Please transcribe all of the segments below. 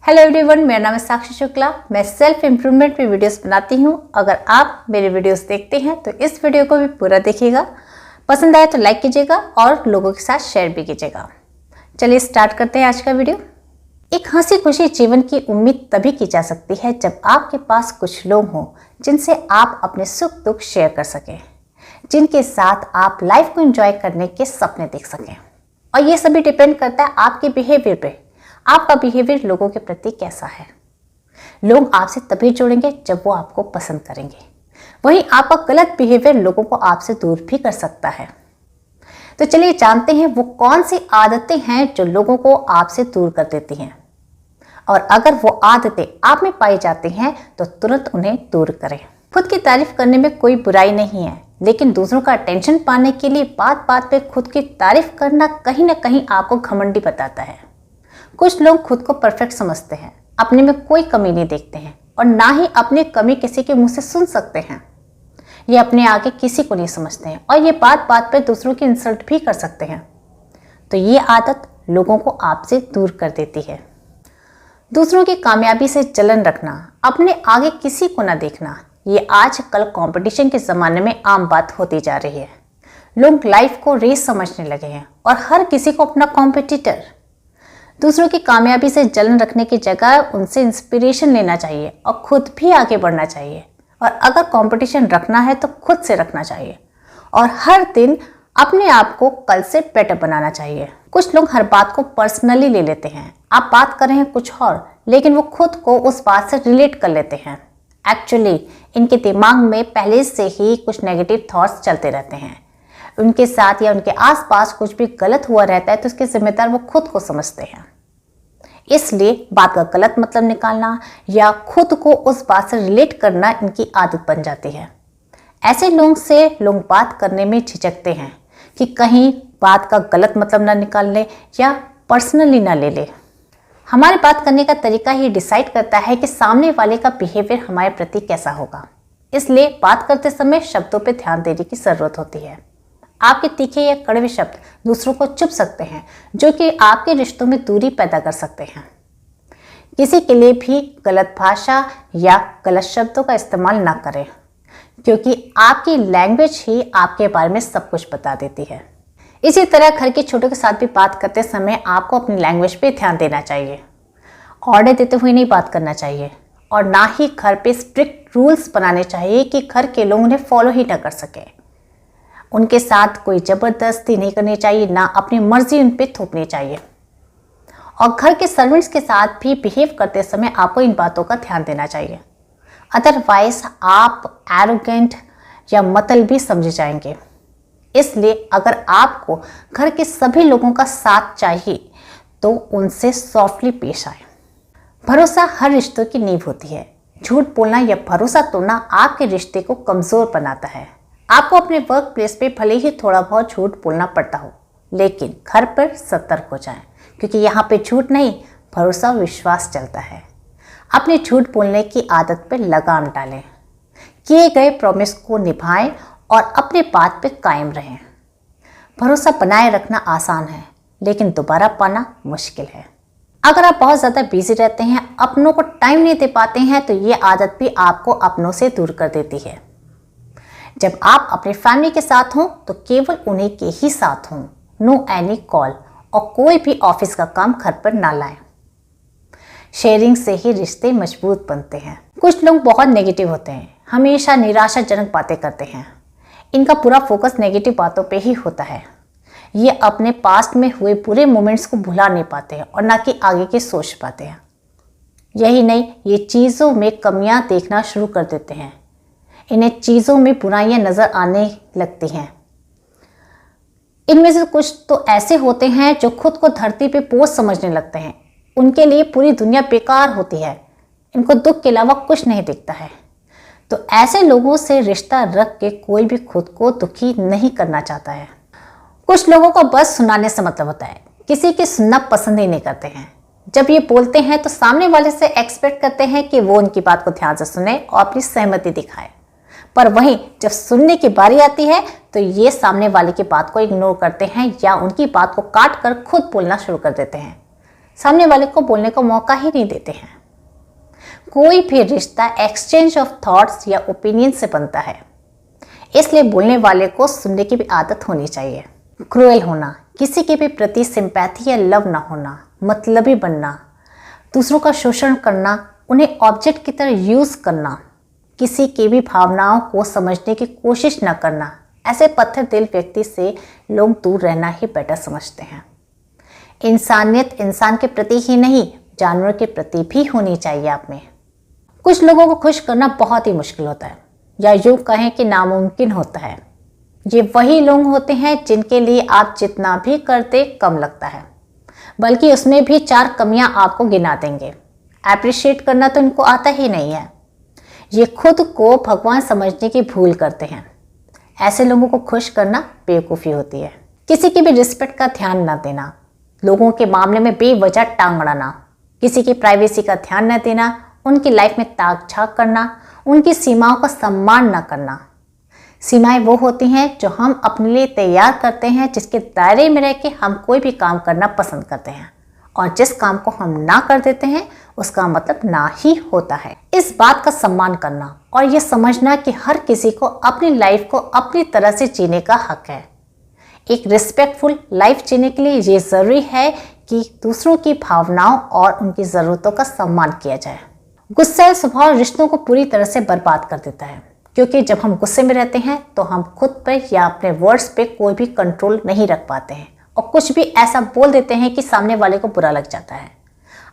Hello everyone, मेरा नाम है साक्षी शुक्ला। मैं सेल्फ इम्प्रूवमेंट पे वीडियोस बनाती हूँ। अगर आप मेरे वीडियोस देखते हैं तो इस वीडियो को भी पूरा देखिएगा। पसंद आए तो लाइक कीजिएगा और लोगों के साथ शेयर भी कीजिएगा। चलिए स्टार्ट करते हैं आज का वीडियो। एक हंसी खुशी जीवन की उम्मीद तभी की जा सकती है जब आपके पास कुछ लोग हों जिनसे आप अपने सुख दुख शेयर कर सकें, जिनके साथ आप लाइफ को एंजॉय करने के सपने देख सकें। और ये सभी डिपेंड करता है आपके बिहेवियर पे। आपका बिहेवियर लोगों के प्रति कैसा है। लोग आपसे तभी जुड़ेंगे जब वो आपको पसंद करेंगे। वहीं आपका गलत बिहेवियर लोगों को आपसे दूर भी कर सकता है। तो चलिए जानते हैं वो कौन सी आदतें हैं जो लोगों को आपसे दूर कर देती हैं, और अगर वो आदतें आप में पाई जाती हैं तो तुरंत उन्हें दूर करें। खुद की तारीफ करने में कोई बुराई नहीं है, लेकिन दूसरों का अटेंशन पाने के लिए बात बात पे खुद की तारीफ करना कहीं ना कहीं आपको घमंडी बताता है। कुछ लोग खुद को परफेक्ट समझते हैं, अपने में कोई कमी नहीं देखते हैं और ना ही अपनी कमी किसी के मुंह से सुन सकते हैं। ये अपने आगे किसी को नहीं समझते हैं और ये बात बात पे दूसरों की इंसल्ट भी कर सकते हैं। तो ये आदत लोगों को आपसे दूर कर देती है। दूसरों की कामयाबी से जलन रखना, अपने आगे किसी को ना देखना, ये आजकल कंपटीशन के ज़माने में आम बात होती जा रही है। लोग लाइफ को रेस समझने लगे हैं और हर किसी को अपना कॉम्पिटिटर। दूसरों की कामयाबी से जलन रखने की जगह उनसे इंस्पिरेशन लेना चाहिए और खुद भी आगे बढ़ना चाहिए। और अगर कंपटीशन रखना है तो खुद से रखना चाहिए और हर दिन अपने आप को कल से बेटर बनाना चाहिए। कुछ लोग हर बात को पर्सनली ले लेते हैं। आप बात कर रहे हैं कुछ और, लेकिन वो खुद को उस बात से रिलेट कर लेते हैं। एक्चुअली इनके दिमाग में पहले से ही कुछ नेगेटिव थॉट्स चलते रहते हैं। उनके साथ या उनके आसपास कुछ भी गलत हुआ रहता है तो उसके जिम्मेदार वो खुद को समझते हैं। इसलिए बात का गलत मतलब निकालना या खुद को उस बात से रिलेट करना इनकी आदत बन जाती है। ऐसे लोगों से लोग बात करने में झिझकते हैं कि कहीं बात का गलत मतलब ना निकाल ले या पर्सनली ना ले ले। हमारे बात करने का तरीका ही डिसाइड करता है कि सामने वाले का बिहेवियर हमारे प्रति कैसा होगा। इसलिए बात करते समय शब्दों पर ध्यान देने की जरूरत होती है। आपके तीखे या कड़वे शब्द दूसरों को चुभ सकते हैं, जो कि आपके रिश्तों में दूरी पैदा कर सकते हैं। किसी के लिए भी गलत भाषा या गलत शब्दों का इस्तेमाल ना करें, क्योंकि आपकी लैंग्वेज ही आपके बारे में सब कुछ बता देती है। इसी तरह घर के छोटों के साथ भी बात करते समय आपको अपनी लैंग्वेज पे ध्यान देना चाहिए। ऑर्डर देते हुए नहीं बात करना चाहिए और ना ही घर पे स्ट्रिक्ट रूल्स बनाने चाहिए कि घर के लोग उन्हें फॉलो ही ना कर सके। उनके साथ कोई ज़बरदस्ती नहीं करनी चाहिए, ना अपनी मर्जी उन पर थोपनी चाहिए। और घर के सर्वेंट्स के साथ भी बिहेव करते समय आपको इन बातों का ध्यान देना चाहिए। अदरवाइज आप एरोगेंट या मतलबी समझे जाएंगे। इसलिए अगर आपको घर के सभी लोगों का साथ चाहिए तो उनसे सॉफ्टली पेश आए। भरोसा हर रिश्तों की नींव होती है। झूठ बोलना या भरोसा तोड़ना आपके रिश्ते को कमज़ोर बनाता है। आपको अपने वर्क प्लेस पे भले ही थोड़ा बहुत झूठ बोलना पड़ता हो, लेकिन घर पर सतर्क हो जाएं, क्योंकि यहाँ पे झूठ नहीं, भरोसा विश्वास चलता है। अपने झूठ बोलने की आदत पे लगाम डालें। किए गए प्रॉमिस को निभाएं और अपने बात पे कायम रहें। भरोसा बनाए रखना आसान है, लेकिन दोबारा पाना मुश्किल है। अगर आप बहुत ज़्यादा बिजी रहते हैं, अपनों को टाइम नहीं दे पाते हैं, तो ये आदत भी आपको अपनों से दूर कर देती है। जब आप अपनी फैमिली के साथ हों तो केवल उन्हीं के ही साथ हों। नो एनी कॉल और कोई भी ऑफिस का काम घर पर ना लाएं। शेयरिंग से ही रिश्ते मजबूत बनते हैं। कुछ लोग बहुत नेगेटिव होते हैं, हमेशा निराशाजनक बातें करते हैं। इनका पूरा फोकस नेगेटिव बातों पे ही होता है। ये अपने पास्ट में हुए बुरे मोमेंट्स को भुला नहीं पाते हैं और ना कि आगे की सोच पाते हैं। यही नहीं, ये चीज़ों में कमियां देखना शुरू कर देते हैं। इन्हें चीज़ों में बुराइयां नज़र आने लगती हैं। इनमें से कुछ तो ऐसे होते हैं जो खुद को धरती पे बोझ समझने लगते हैं। उनके लिए पूरी दुनिया बेकार होती है। इनको दुख के अलावा कुछ नहीं दिखता है। तो ऐसे लोगों से रिश्ता रख के कोई भी खुद को दुखी नहीं करना चाहता है। कुछ लोगों को बस सुनाने से मतलब होता है, किसी की सुनना पसंद ही नहीं करते हैं। जब ये बोलते हैं तो सामने वाले से एक्सपेक्ट करते हैं कि वो उनकी बात को ध्यान से सुने और अपनी सहमति दिखाए। पर वहीं जब सुनने की बारी आती है तो ये सामने वाले की बात को इग्नोर करते हैं या उनकी बात को काट कर खुद बोलना शुरू कर देते हैं। सामने वाले को बोलने का मौका ही नहीं देते हैं। कोई भी रिश्ता एक्सचेंज ऑफ थॉट्स या ओपिनियन से बनता है, इसलिए बोलने वाले को सुनने की भी आदत होनी चाहिए। क्रूएल होना, किसी के भी प्रति सिंपैथी या लव ना होना, मतलबी बनना, दूसरों का शोषण करना, उन्हें ऑब्जेक्ट की तरह यूज करना, किसी की भी भावनाओं को समझने की कोशिश न करना, ऐसे पत्थर दिल व्यक्ति से लोग दूर रहना ही बेटर समझते हैं। इंसानियत इंसान के प्रति ही नहीं, जानवर के प्रति भी होनी चाहिए आप में। कुछ लोगों को खुश करना बहुत ही मुश्किल होता है, या यूँ कहें कि नामुमकिन होता है। ये वही लोग होते हैं जिनके लिए आप जितना भी करते कम लगता है, बल्कि उसमें भी 4 कमियां आपको गिना देंगे। एप्रिशिएट करना तो इनको आता ही नहीं है। ये खुद को भगवान समझने की भूल करते हैं। ऐसे लोगों को खुश करना बेवकूफ़ी होती है। किसी की भी रिस्पेक्ट का ध्यान न देना, लोगों के मामले में बेवजह टांग अड़ाना, किसी की प्राइवेसी का ध्यान न देना, उनकी लाइफ में ताक झाँक करना, उनकी सीमाओं का सम्मान न करना। सीमाएं वो होती हैं जो हम अपने लिए तैयार करते हैं, जिसके दायरे में रह के हम कोई भी काम करना पसंद करते हैं, और जिस काम को हम ना कर देते हैं उसका मतलब ना ही होता है। इस बात का सम्मान करना और ये समझना कि हर किसी को अपनी लाइफ को अपनी तरह से जीने का हक है। एक रिस्पेक्टफुल लाइफ जीने के लिए ये ज़रूरी है कि दूसरों की भावनाओं और उनकी ज़रूरतों का सम्मान किया जाए। गुस्सैल स्वभाव रिश्तों को पूरी तरह से बर्बाद कर देता है, क्योंकि जब हम गुस्से में रहते हैं तो हम खुद पर या अपने वर्ड्स पे कोई भी कंट्रोल नहीं रख पाते हैं, और कुछ भी ऐसा बोल देते हैं कि सामने वाले को बुरा लग जाता है।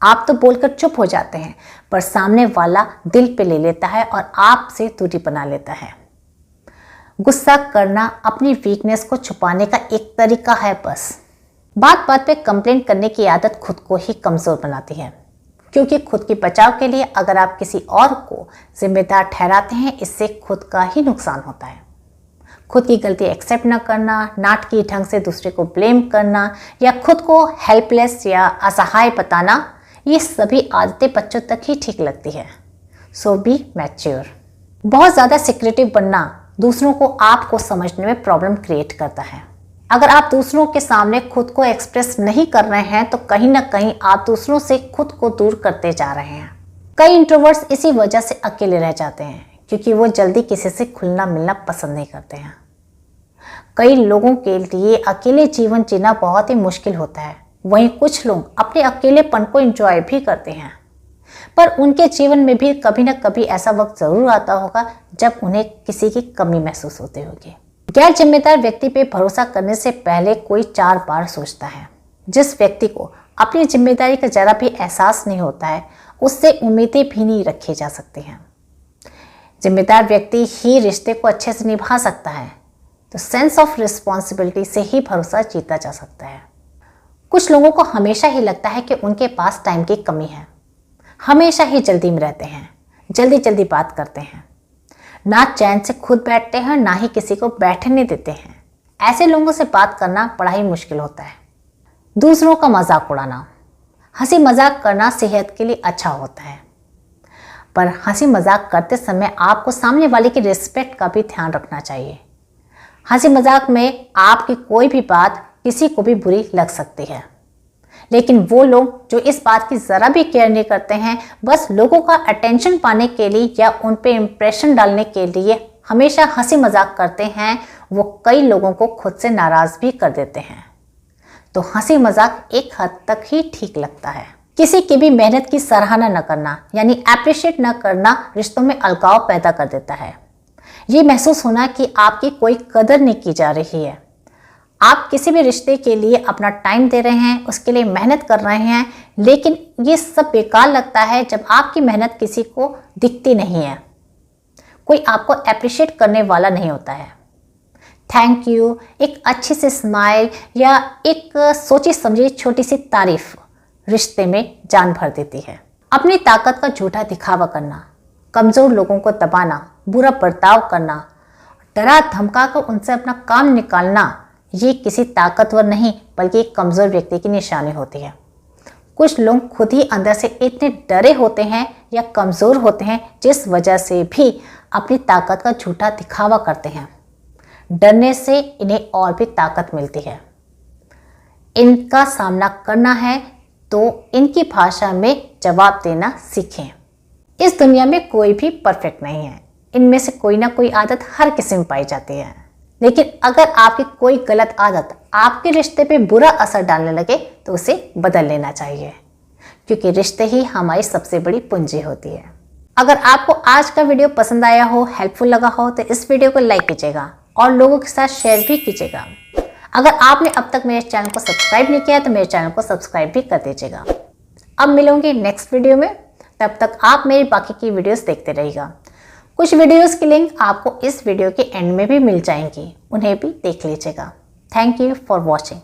आप तो बोलकर चुप हो जाते हैं, पर सामने वाला दिल पे ले लेता है और आपसे दूरी बना लेता है। गुस्सा करना अपनी वीकनेस को छुपाने का एक तरीका है बस। बात बात पे कंप्लेंट करने की आदत खुद को ही कमज़ोर बनाती है, क्योंकि खुद के बचाव के लिए अगर आप किसी और को जिम्मेदार ठहराते हैं, इससे खुद का ही नुकसान होता है। खुद की गलती एक्सेप्ट न करना, नाटकीय ढंग से दूसरे को ब्लेम करना या खुद को हेल्पलेस या असहाय बताना, ये सभी आदतें बच्चों तक ही ठीक लगती है। सो बी मैच्योर। बहुत ज़्यादा सिक्रेटिव बनना दूसरों को आपको समझने में प्रॉब्लम क्रिएट करता है। अगर आप दूसरों के सामने खुद को एक्सप्रेस नहीं कर रहे हैं तो कहीं ना कहीं आप दूसरों से खुद को दूर करते जा रहे हैं। कई इंट्रोवर्ट्स इसी वजह से अकेले रह जाते हैं, क्योंकि वो जल्दी किसी से खुलना मिलना पसंद नहीं करते हैं। कई लोगों के लिए अकेले जीवन जीना बहुत ही मुश्किल होता है। वहीं कुछ लोग अपने अकेलेपन को एंजॉय भी करते हैं, पर उनके जीवन में भी कभी ना कभी ऐसा वक्त जरूर आता होगा जब उन्हें किसी की कमी महसूस होती होगी। गैर जिम्मेदार व्यक्ति पे भरोसा करने से पहले कोई 4 बार सोचता है। जिस व्यक्ति को अपनी जिम्मेदारी का जरा भी एहसास नहीं होता है, उससे उम्मीदें भी नहीं रखी जा सकती हैं। जिम्मेदार व्यक्ति ही रिश्ते को अच्छे से निभा सकता है, तो सेंस ऑफ रिस्पॉन्सिबिलिटी से ही भरोसा जीता जा सकता है। कुछ लोगों को हमेशा ही लगता है कि उनके पास टाइम की कमी है, हमेशा ही जल्दी में रहते हैं, जल्दी जल्दी बात करते हैं, ना चैन से खुद बैठते हैं, ना ही किसी को बैठने देते हैं। ऐसे लोगों से बात करना बड़ा ही मुश्किल होता है। दूसरों का मजाक उड़ाना, हंसी मजाक करना सेहत के लिए अच्छा होता है, पर हंसी मजाक करते समय आपको सामने वाले की रिस्पेक्ट का भी ध्यान रखना चाहिए। हंसी मजाक में आपकी कोई भी बात किसी को भी बुरी लग सकती है, लेकिन वो लोग जो इस बात की ज़रा भी केयर नहीं करते हैं, बस लोगों का अटेंशन पाने के लिए या उन पे इम्प्रेशन डालने के लिए हमेशा हंसी मजाक करते हैं, वो कई लोगों को खुद से नाराज़ भी कर देते हैं। तो हंसी मजाक एक हद तक ही ठीक लगता है। किसी की भी मेहनत की सराहना न करना यानी अप्रिशिएट न करना रिश्तों में अलगाव पैदा कर देता है। ये महसूस होना कि आपकी कोई कदर नहीं की जा रही है। आप किसी भी रिश्ते के लिए अपना टाइम दे रहे हैं, उसके लिए मेहनत कर रहे हैं, लेकिन ये सब बेकार लगता है जब आपकी मेहनत किसी को दिखती नहीं है, कोई आपको अप्रिशिएट करने वाला नहीं होता है। थैंक यू, एक अच्छी सी स्माइल या एक सोची समझी छोटी सी तारीफ रिश्ते में जान भर देती है। अपनी ताकत का झूठा दिखावा करना, कमज़ोर लोगों को दबाना, बुरा बर्ताव करना, डरा धमका कर उनसे अपना काम निकालना, ये किसी ताकतवर नहीं बल्कि एक कमज़ोर व्यक्ति की निशानी होती है। कुछ लोग खुद ही अंदर से इतने डरे होते हैं या कमज़ोर होते हैं, जिस वजह से भी अपनी ताकत का झूठा दिखावा करते हैं। डरने से इन्हें और भी ताकत मिलती है। इनका सामना करना है तो इनकी भाषा में जवाब देना सीखें। इस दुनिया में कोई भी परफेक्ट नहीं है, इनमें से कोई ना कोई आदत हर किसी में पाई जाती है। लेकिन अगर आपकी कोई गलत आदत आपके रिश्ते पे बुरा असर डालने लगे तो उसे बदल लेना चाहिए, क्योंकि रिश्ते ही हमारी सबसे बड़ी पूंजी होती है। अगर आपको आज का वीडियो पसंद आया हो, हेल्पफुल लगा हो, तो इस वीडियो को लाइक कीजिएगा और लोगों के साथ शेयर भी कीजिएगा। अगर आपने अब तक मेरे चैनल को सब्सक्राइब नहीं किया तो मेरे चैनल को सब्सक्राइब भी कर दीजिएगा। अब मिलूंगी नेक्स्ट वीडियो में, तब तक आप मेरी बाकी की वीडियोस देखते रहिएगा। कुछ वीडियोस की लिंक आपको इस वीडियो के एंड में भी मिल जाएंगी, उन्हें भी देख लीजिएगा। Thank you for watching.